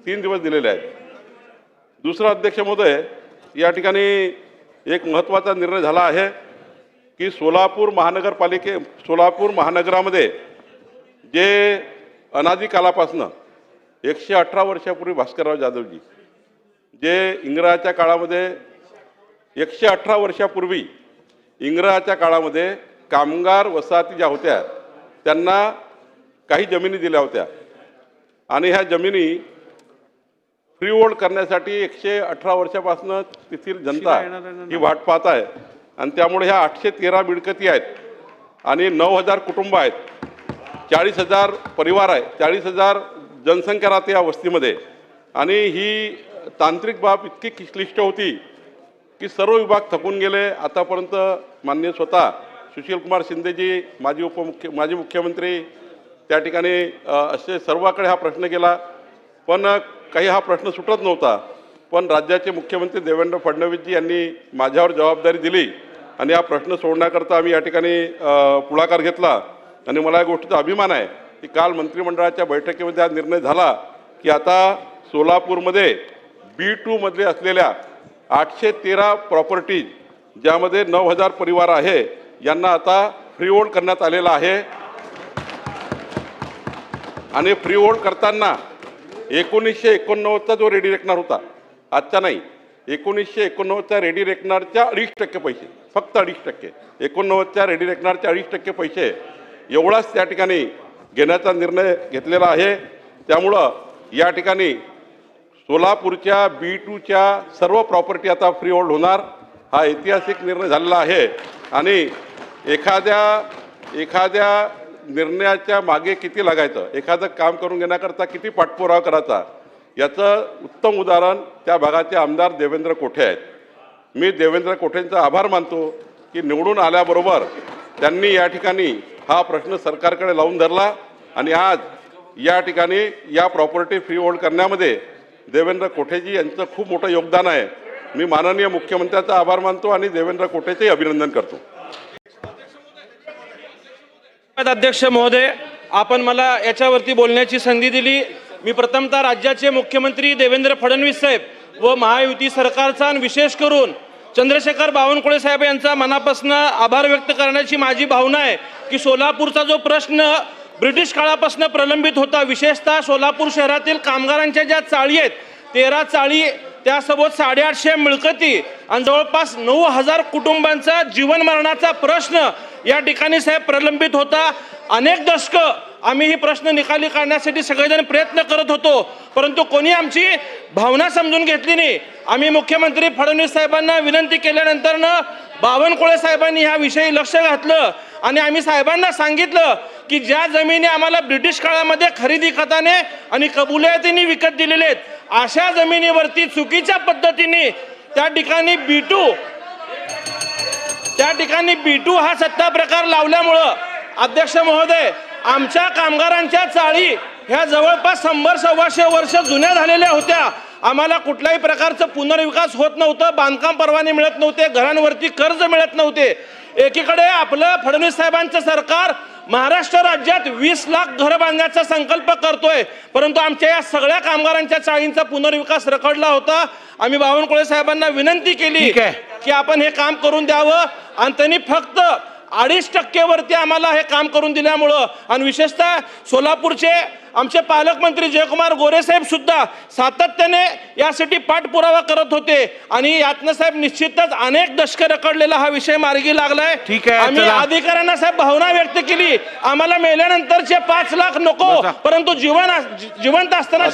3 दिवस दिलेले आहेत। दुसरा अध्यक्ष महोदय, या ठिकाणी एक महत्त्वाचा निर्णय झाला आहे की सोलापूर महानगरामध्ये जे अनादी कालापासून 118 वर्षापूर्वी भास्करराव जाधवजी जे इंग्रजाच्या काळामध्ये 118 वर्षापूर्वी इंग्रजाच्या काळामध्ये कामगार वसाहती ज्या होत्या त्यांना काही जमिनी दिल्या होत्या आणि ह्या जमिनी फ्री होल्ड करण्यासाठी 118 वर्षापासून तेथील जनता ही वाट पाहत आहे आणि त्यामुळे ह्या 813 मिळकती आहेत आणि 9000 कुटुंब आहेत, 40,000 परिवार आहे, 40,000 जनसंख्या राहते या वस्तीमध्ये। आणि ही तांत्रिक बाब इतकी क्लिष्ट होती की सर्व विभाग थकून गेले। आतापर्यंत माननीय स्वतः सुशीलकुमार शिंदेजी माजी मुख्यमंत्री त्या ठिकाणी असे सर्वाकडे हा प्रश्न गेला, पण काही हा प्रश्न सुटत नव्हता। पण राज्याचे मुख्यमंत्री देवेंद्र फडणवीसजी यांनी माझ्यावर जबाबदारी दिली आणि हा प्रश्न सोडण्याकरता आम्ही या ठिकाणी पुढाकार घेतला आणि मला या गोष्टीचा अभिमान आहे की काल मंत्रिमंडळाच्या बैठकीमध्ये हा निर्णय झाला की आता सोलापूरमध्ये B2 मध्ये असलेल्या 813 प्रॉपर्टीज ज्यामध्ये 9000 परिवार आहे यांना आता फ्री होल्ड करण्यात आलेला आहे। आणि फ्री होल्ड करताना 1989चा जो रेडी रेकनर होता, आजचा नाही, 1989च्या रेडी रेकनरच्या 2.5% पैसे, फक्त 2.5%, 89च्या रेडी रेकनरच्या 2.5% पैसे एवढाच त्या ठिकाणी घेण्याचा निर्णय घेतलेला आहे। त्यामुळं या ठिकाणी सोलापूरच्या B2च्या सर्व प्रॉपर्टी आता फ्री होल्ड होणार, हा ऐतिहासिक निर्णय झालेला आहे। आणि एखाद्या निर्णयाच्या मागे किती लागायचं, एखादं काम करून घेण्याकरता किती पाठपुरावा करायचा, याचं उत्तम उदाहरण त्या भागाचे आमदार देवेंद्र कोठे आहेत। मी देवेंद्र कोठेंचा आभार मानतो की निवडून आल्याबरोबर त्यांनी या ठिकाणी हा प्रश्न सरकारकडे लावून धरला आणि आज या ठिकाणी या प्रॉपर्टी फ्री होल्ड करण्यामध्ये देवेंद्र कोठेजी यांचं खूप मोठं योगदान आहे। मी माननीय मुख्यमंत्र्यांचा आभार मानतो आणि देवेंद्र कोठेचे अभिनंदन करतो। अध्यक्ष महोदय, आपण मला याच्यावरती बोलण्याची संधी दिली। मी प्रथमतः राज्याचे मुख्यमंत्री देवेंद्र फडणवीस साहेब व महायुती सरकारचा आणि विशेष करून चंद्रशेखर बावनकुळे साहेब यांचा मनापासून आभार व्यक्त करण्याची माझी भावना आहे की सोलापूरचा जो प्रश्न ब्रिटिश काळापासून प्रलंबित होता, विशेषतः सोलापूर शहरातील कामगारांच्या ज्या चाळी आहेत, 13 चाळी, त्यासोबत 850 मिळकती आणि जवळपास 9000 कुटुंबांचा जीवन मरणाचा प्रश्न या ठिकाणी साहेब प्रलंबित होता। अनेक दशकं आम्ही ही प्रश्न निकाली काढण्यासाठी सगळेजण प्रयत्न करत होतो, परंतु कोणी आमची भावना समजून घेतली नाही। आम्ही मुख्यमंत्री फडणवीस साहेबांना विनंती केल्यानंतर बावनकुळे साहेबांनी ह्या विषयी लक्ष घातलं आणि आम्ही साहेबांना सांगितलं की ज्या जमिनी आम्हाला ब्रिटिश काळामध्ये खरेदी खताने आणि कबुलियतीने विकत दिलेले आहेत, अशा जमिनीवरती चुकीच्या पद्धतीने त्या ठिकाणी B2 हा सत्ता प्रकार लावल्यामुळं अध्यक्ष महोदय, आमच्या कामगारांच्या चाळी ह्या जवळपास 100-125 वर्ष जुन्या झालेल्या होत्या। आम्हाला कुठल्याही प्रकारचं पुनर्विकास होत नव्हतं, बांधकाम परवाने मिळत नव्हते, घरांवरती कर्ज मिळत नव्हते। एकीकडे आपलं फडणवीस साहेबांचं सरकार महाराष्ट्र राज्यात 20 लाख घर बांधण्याचा संकल्प करतोय, परंतु आमच्या या सगळ्या कामगारांच्या चाळींचा पुनर्विकास रखडला होता। आम्ही बावनकुळे साहेबांना विनंती केली की आपण हे काम करून द्यावं आणि त्यांनी फक्त 2.5% वरती आम्हाला हे काम करून दिल्यामुळं आणि विशेषतः सोलापूरचे आमचे पालकमंत्री जयकुमार गोरे साहेब सुद्धा सातत्याने यासाठी पाठपुरावा करत होते आणि यातनं साहेब निश्चितच अनेक दशकं रखडलेला हा विषय मार्गी लागलाय। आम्ही अधिकाऱ्यांना साहेब भावना व्यक्त केली, आम्हाला मेल्यानंतरचे 5 लाख नको, परंतु जिवंत असताना